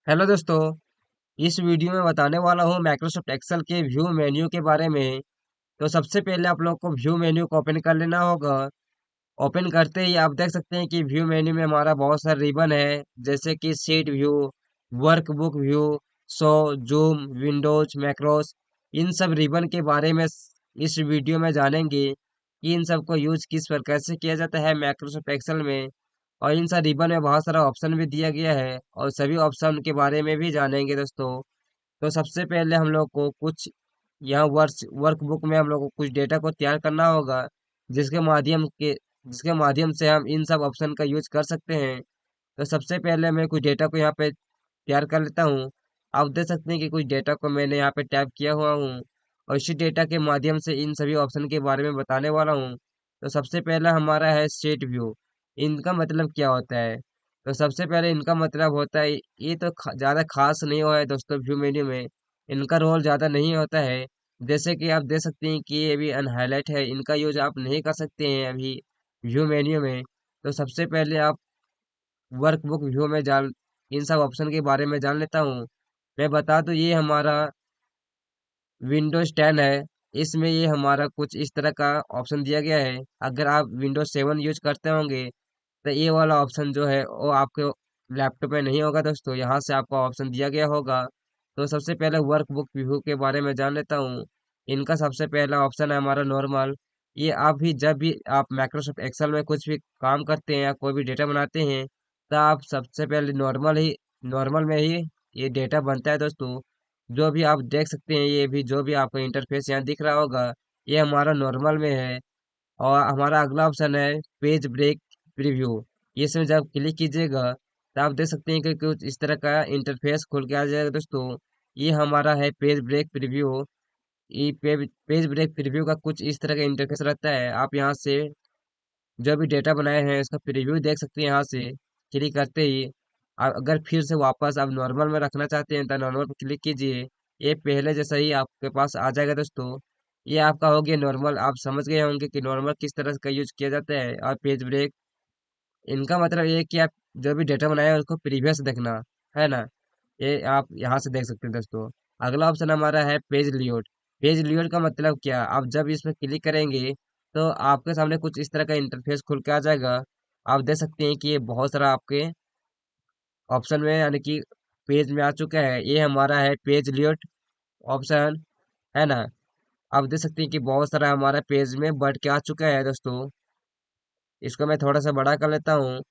Hello दोस्तों। इस video में बताने वाला हूँ माइक्रोसॉफ्ट एक्सेल के व्यू मेन्यू के बारे में। तो सबसे पहले आप लोग को व्यू मेन्यू को ओपन कर लेना होगा। ओपन करते ही आप देख सकते हैं कि व्यू मेन्यू में हमारा बहुत सारे रिबन है, जैसे कि sheet view, workbook view, show, zoom, windows, macros. इन सब रिबन के बारे में इस वीडियो में जानेंगे कि इन सब को यूज किस पर कैसे किया जाता है माइक्रोसॉफ्ट एक्सेल में। और इन सब रिबन में बहुत सारा ऑप्शन भी दिया गया है और सभी ऑप्शन के बारे में भी जानेंगे दोस्तों। तो सबसे पहले हम लोग को कुछ यहाँ वर्कबुक में हम लोग को कुछ डेटा को तैयार करना होगा, जिसके माध्यम के जिसके माध्यम से हम इन सब ऑप्शन का यूज कर सकते हैं। तो सबसे पहले मैं कुछ डेटा को यहाँ पे तैयार कर लेता हूँ। आप देख सकते हैं कि कुछ डेटा को मैंने यहाँ पे टाइप किया हुआ हूँ और इसी डेटा के माध्यम से इन सभी ऑप्शन के बारे में बताने वाला हूँ। तो सबसे पहला हमारा है शीट व्यू। इनका मतलब क्या होता है? तो सबसे पहले इनका मतलब होता है, ये तो ज़्यादा खास नहीं हुआ है दोस्तों व्यू मेन्यू में। इनका रोल ज़्यादा नहीं होता है। जैसे कि आप देख सकते हैं कि ये भी अनहाईलाइट है, इनका यूज आप नहीं कर सकते हैं अभी व्यू मेन्यू में। तो सबसे पहले आप वर्कबुक व्यू में जान इन सब ऑप्शन के बारे में जान लेता हूँ। मैं बता दूँ, ये हमारा विंडोज 10 है। इसमें ये हमारा कुछ इस तरह का ऑप्शन दिया गया है। अगर आप विंडोज 7 यूज करते होंगे तो ये वाला ऑप्शन जो है वो आपके लैपटॉप में नहीं होगा दोस्तों, यहाँ से आपको ऑप्शन दिया गया होगा। तो सबसे पहले वर्कबुक व्यू के बारे में जान लेता हूँ। इनका सबसे पहला ऑप्शन है हमारा नॉर्मल। ये आप भी जब भी आप माइक्रोसॉफ्ट एक्सेल में कुछ भी काम करते हैं या कोई भी डेटा बनाते हैं, तो आप सबसे पहले नॉर्मल में ही ये डेटा बनता है दोस्तों। जो भी आप देख सकते हैं, ये भी जो भी आपको इंटरफेस यहाँ दिख रहा होगा, ये हमारा नॉर्मल में है। और हमारा अगला ऑप्शन है पेज ब्रेक प्रीव्यू। इसमें जब क्लिक कीजिएगा तो आप देख सकते हैं कि कुछ इस तरह का इंटरफेस खुल के आ जाएगा दोस्तों। ये हमारा है पेज ब्रेक प्रीव्यू। ये पेज ब्रेक प्रीव्यू का कुछ इस तरह का इंटरफेस रहता है। आप यहाँ से जो भी डेटा बनाए हैं इसका प्रीव्यू देख सकते हैं। यहाँ से क्लिक करते ही अगर फिर से वापस आप नॉर्मल में रखना चाहते हैं तो नॉर्मल पर क्लिक कीजिए। ये पहले जैसा ही आपके पास आ जाएगा दोस्तों। ये आपका हो गया नॉर्मल। आप समझ गए होंगे कि नॉर्मल किस तरह का यूज किया जाता है। और पेज ब्रेक, इनका मतलब ये है कि आप जो भी डेटा बनाए हैं उसको प्रीवियस देखना है ना। ये आप यहाँ से देख सकते हैं दोस्तों। अगला ऑप्शन हमारा है पेज लेआउट। पेज लेआउट का मतलब क्या? आप जब इसमें क्लिक करेंगे तो आपके सामने कुछ इस तरह का इंटरफेस खुल के आ जाएगा। आप देख सकते हैं कि ये बहुत सारा आपके ऑप्शन में यानी कि पेज में आ चुका है। ये हमारा है पेज लेआउट ऑप्शन, है ना। आप देख सकते हैं कि बहुत सारा हमारा पेज में बढ़ के आ चुका है दोस्तों। इसको मैं थोड़ा सा बड़ा कर लेता हूँ।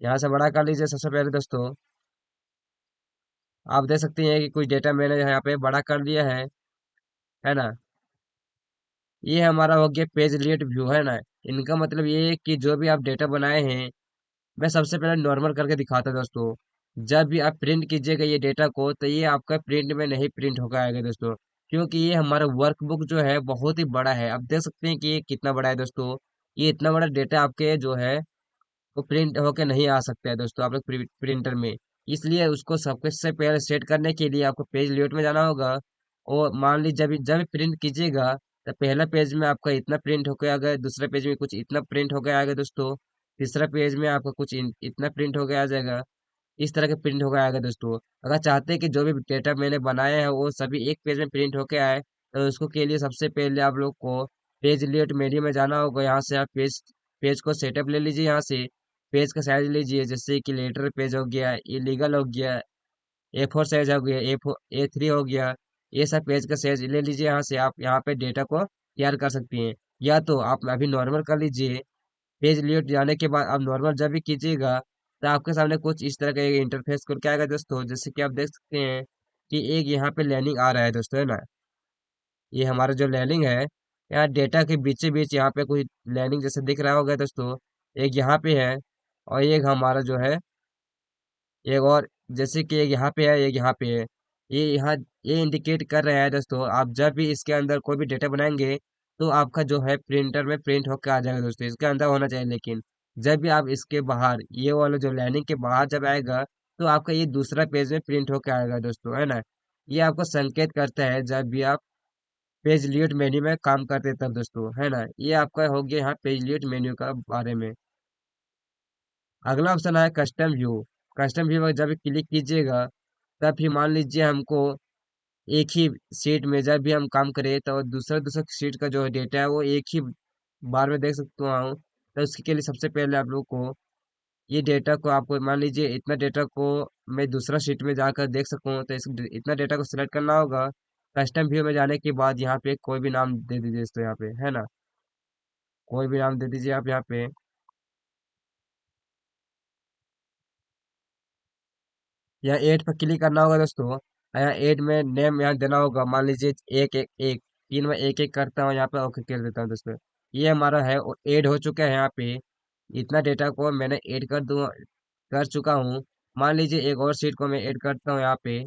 यहाँ से बड़ा कर लीजिए सबसे पहले दोस्तों। आप देख सकते हैं कि कुछ डेटा मैंने यहाँ पे बड़ा कर लिया है ना। ये हमारा हो गया पेज लेआउट व्यू, है ना। इनका मतलब ये है कि जो भी आप डेटा बनाए हैं, मैं सबसे पहले नॉर्मल करके दिखाता हूं दोस्तों। जब भी आप प्रिंट कीजिएगा ये डेटा को तो ये आपका प्रिंट में नहीं प्रिंट होकर आएगा दोस्तों, क्योंकि ये हमारा वर्कबुक जो है बहुत ही बड़ा है। आप देख सकते हैं कि ये कितना बड़ा है दोस्तों। ये इतना बड़ा डेटा आपके जो है वो प्रिंट होके नहीं आ सकता है दोस्तों आप लोग प्रिंटर में। इसलिए उसको सबसे पहले सेट करने के लिए आपको पेज लेआउट में जाना होगा। और मान लीजिए जब प्रिंट कीजिएगा तो पहला पेज में आपका इतना प्रिंट होकर आ गया, दूसरा पेज में कुछ इतना प्रिंट होकर आ गया दोस्तों, तीसरा पेज में आपका कुछ इतना प्रिंट होकर आ जाएगा। इस तरह के प्रिंट होकर आएगा दोस्तों। अगर चाहते हैं कि जो भी डेटा मैंने बनाया है वो सभी एक पेज में प्रिंट होकर आए, तो उसको के लिए सबसे पहले आप लोग को पेज लेआउट मेन्यू में जाना होगा। यहाँ से आप पेज पेज को सेटअप ले लीजिए। यहाँ से पेज का साइज लीजिए, जैसे कि लेटर पेज हो गया, ये लीगल हो गया, A4 साइज हो गया, A3 हो गया। ये सब पेज का साइज ले लीजिए। यहाँ से आप यहाँ पे डेटा को तैयार कर सकती हैं। या तो आप अभी नॉर्मल कर लीजिए। पेज लेआउट जाने के बाद आप नॉर्मल जब भी कीजिएगा तो आपके सामने कुछ इस तरह का एक इंटरफेस खुल के आएगा दोस्तों। जैसे कि आप देख सकते हैं कि एक यहाँ पे लाइनिंग आ रहा है दोस्तों, है ना। ये हमारा जो लाइनिंग है, यहाँ डेटा के बीचे बीच यहाँ पे कोई लाइनिंग जैसे दिख रहा होगा दोस्तों। एक यहाँ पे है और एक हमारा जो है एक और, जैसे कि एक यहाँ पे है एक यहाँ पे है। ये इंडिकेट कर रहा है दोस्तों, आप जब भी इसके अंदर कोई भी डेटा बनाएंगे तो आपका जो है प्रिंटर में प्रिंट होकर आ जाएगा दोस्तों। इसके अंदर होना चाहिए, लेकिन जब भी आप इसके बाहर ये वाला जो लाइनिंग के बाहर जब आएगा तो आपका ये दूसरा पेज में प्रिंट होकर आएगा दोस्तों, है ना। ये आपको संकेत करता है जब भी आप पेज लेआउट मेन्यू में काम करते तब दोस्तों, है ना। ये आपका हो गया यहाँ पेज लेआउट मेन्यू का बारे में। अगला ऑप्शन है कस्टम व्यू। कस्टम व्यू पर जब क्लिक कीजिएगा तब भी मान लीजिए हमको एक ही शीट में जब भी हम काम करें तो दूसरा दूसरा शीट का जो डेटा है वो एक ही बार में देख सकता हूँ। तो उसके लिए सबसे पहले आप लोग को ये डेटा को आपको मान लीजिए इतना डेटा को मैं दूसरा शीट में जाकर देख सकूँ तो इतना डेटा को सिलेक्ट करना होगा। कस्टम व्यू में जाने के बाद यहाँ पे कोई भी नाम दे दीजिए इसको, यहाँ पे है ना, कोई भी नाम दे दीजिए आप यहाँ पे। यहाँ एड पर क्लिक करना होगा दोस्तों। यहाँ एड में नेम यहाँ देना होगा, मान लीजिए एक एक एक तीन में एक एक करता हूँ यहाँ पे, ओके कर देता हूँ दोस्तों। ये हमारा है एड हो चुका है यहाँ पे। इतना डेटा को मैंने ऐड कर चुका हूँ। मान लीजिए एक और शीट को मैं ऐड करता हूँ यहाँ पे।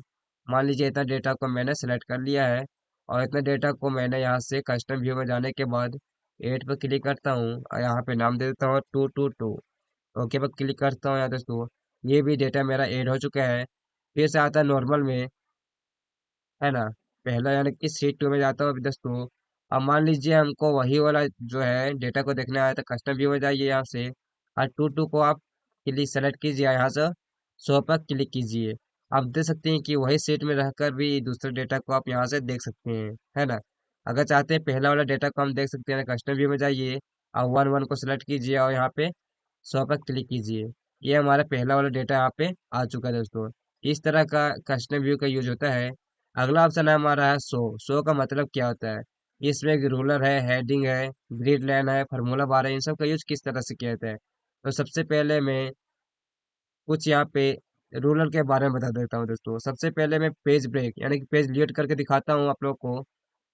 मान लीजिए इतना डेटा को मैंने सेलेक्ट कर लिया है और इतना डेटा को मैंने यहाँ से कस्टम व्यू में जाने के बाद ऐड पर क्लिक करता हूँ और यहाँ पे नाम दे देता हूँ 222। ओके पर क्लिक करता हूँ यहाँ दोस्तों। ये भी डेटा मेरा ऐड हो चुका है। फिर से आता है नॉर्मल में, है ना। पहला यानी कि शीट 2 में जाता हूँ अभी दोस्तों। अब मान लीजिए हमको वही वाला जो है डेटा को देखना है तो कस्टम व्यू में जाइए यहाँ से और 2 को आप क्लिक सेलेक्ट कीजिए, यहाँ से शो पर क्लिक कीजिए। आप देख सकते हैं कि वही शीट में रहकर भी दूसरे डेटा को आप यहाँ से देख सकते हैं, है ना। अगर चाहते हैं पहला वाला डेटा को हम देख सकते हैं, कस्टम व्यू में जाइए और 1 1 को सिलेक्ट कीजिए और यहाँ पे 100 पर क्लिक कीजिए। ये हमारा पहला वाला डेटा यहाँ पे आ चुका है दोस्तों। इस तरह का कस्टम व्यू का यूज होता है। अगला ऑप्शन है हमारा है शो। शो का मतलब क्या होता है? इसमें एक रूलर है, हेडिंग है, ग्रिड लाइन है, फार्मूला बार है, इन सब का यूज किस तरह से किया जाता है। तो सबसे पहले मैं कुछ यहाँ पे रूलर के बारे में बता देता हूँ दोस्तों। सबसे पहले मैं पेज ब्रेक यानी कि पेज लोड करके दिखाता हूँ आप लोग को।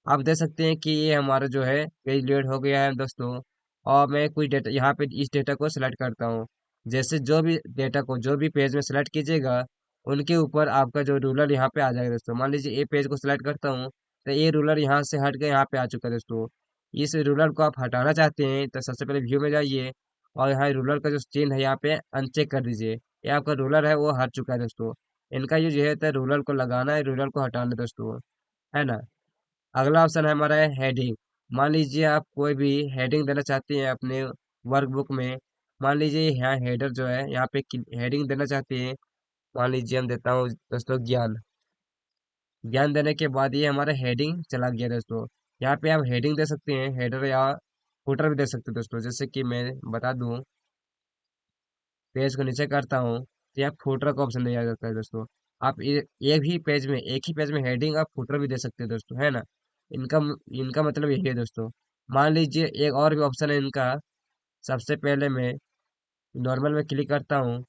आप देख सकते हैं कि ये हमारा जो है पेज लोड हो गया है दोस्तों। और मैं कुछ डेटा यहाँ पे इस डेटा को सिलेक्ट करता हूँ। जैसे जो भी डेटा को जो भी पेज में सिलेक्ट कीजिएगा उनके ऊपर आपका जो रूलर यहाँ पे आ जाएगा दोस्तों। मान लीजिए ये पेज को सिलेक्ट करता हूँ तो ये रूलर यहाँ से हट के यहाँ पे आ चुका है दोस्तों। इस रूलर को आप हटाना चाहते हैं तो सबसे पहले व्यू में जाइए और यहाँ रूलर का जो चिन्ह है यहाँ पे अनचेक कर दीजिए। ये आपका रूलर है वो हट चुका है दोस्तों। इनका यूज ये होता है रूलर को लगाना है, रूलर को हटाना है दोस्तों, है ना। अगला ऑप्शन है हमारा है हेडिंग। मान लीजिए आप कोई भी हेडिंग देना चाहते हैं अपने वर्कबुक में। मान लीजिए यहाँ हेडर जो है यहाँ पे हेडिंग देना चाहते हैं। मान लीजिए हम देता हूँ दोस्तों ज्ञान। ज्ञान देने के बाद ये हमारा हेडिंग चला गया दोस्तों। यहाँ पे आप हेडिंग दे सकते हैं, हेडर या फुटर भी दे सकते हैं दोस्तों। जैसे कि मैं बता दूं, पेज को नीचे करता हूँ तो यहाँ फुटर का ऑप्शन दिया जाता है दोस्तों। आप एक ही पेज में हेडिंग आप फुटर भी दे सकते हैं दोस्तों, है ना। इनका इनका मतलब यही है दोस्तों। मान लीजिए एक और भी ऑप्शन है इनका। सबसे पहले मैं नॉर्मल में क्लिक करता हूँ।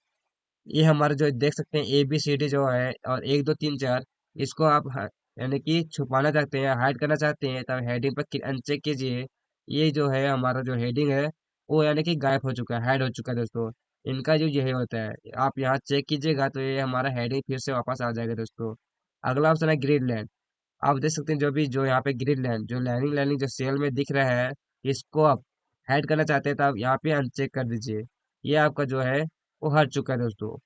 ये हमारे जो देख सकते हैं ABCD जो है और 1 2 3 4, इसको आप यानी कि छुपाना चाहते हैं, हाइड करना चाहते हैं तब हेडिंग पर अनचेक कीजिए। ये जो है हमारा जो हेडिंग है वो यानी कि गायब हो चुका है, हाइड हो चुका है दोस्तों। इनका जो यही होता है, आप यहाँ चेक कीजिएगा तो ये हमारा हेडिंग फिर से वापस आ जाएगा दोस्तों। अगला ऑप्शन है ग्रिड लाइन। आप देख सकते हैं जो यहाँ पे ग्रिड लाइन जो लाइनिंग लाइनिंग जो सेल में दिख रहा है, इसको आप हाइड करना चाहते हैं तो आप यहाँ पे अनचेक कर दीजिए। ये आपका जो है वो हट चुका है दोस्तों,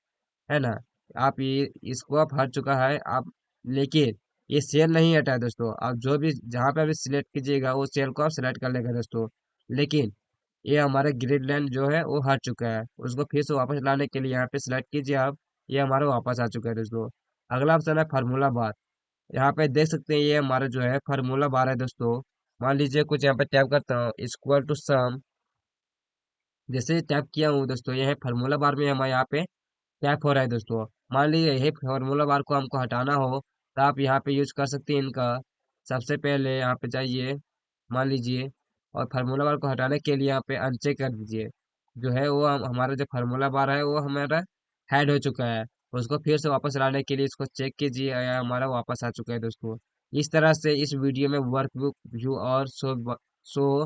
है ना। आप ये इसको आप हट चुका है आप, लेकिन ये सेल नहीं हटा है दोस्तों। आप जो भी जहाँ पे अभी सिलेक्ट कीजिएगा वो सेल को आप सिलेक्ट कर लेगा दोस्तों। लेकिन ये हमारा ग्रिड लाइन जो है वो हट चुका है, उसको फिर से वापस लाने के लिए यहाँ पे सिलेक्ट कीजिए आप। ये हमारा वापस आ चुका है दोस्तों। अगला ऑप्शन है फार्मूला बार। यहाँ पे देख सकते हैं ये हमारा जो है फार्मूला बार है दोस्तों। मान लीजिए कुछ यहाँ पे टैप करता हूँ इक्वल टू सम। जैसे टैप किया हूँ दोस्तों, ये है फार्मूला बार में हमारे यहाँ पे टैप हो रहा है दोस्तों। मान लीजिए यही फार्मूला बार को हमको हटाना हो तो आप यहाँ पे यूज कर सकते हैं इनका। सबसे पहले यहाँ पे जाइए, मान लीजिए, और फार्मूला बार को हटाने के लिए यहाँ पे अनचेक कर दीजिए। जो है वो हमारा जो फार्मूला बार है वो हमारा हेड हो चुका है। उसको फिर से वापस लाने के लिए इसको चेक कीजिए, या हमारा वापस आ चुका है दोस्तों। इस तरह से इस वीडियो में वर्कबुक व्यू और शो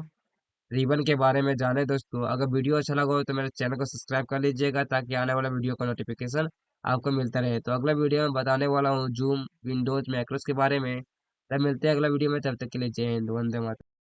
रिबन के बारे में जाने दोस्तों। अगर वीडियो अच्छा लगा हो तो मेरे चैनल को सब्सक्राइब कर लीजिएगा ताकि आने वाला वीडियो का नोटिफिकेशन आपको मिलता रहे। तो अगला वीडियो में बताने वाला हूँ जूम विंडोज मैक्रोस के बारे में। तब मिलते हैं अगला वीडियो में, तब तक के लिए जय हिंद, वंदे मातरम।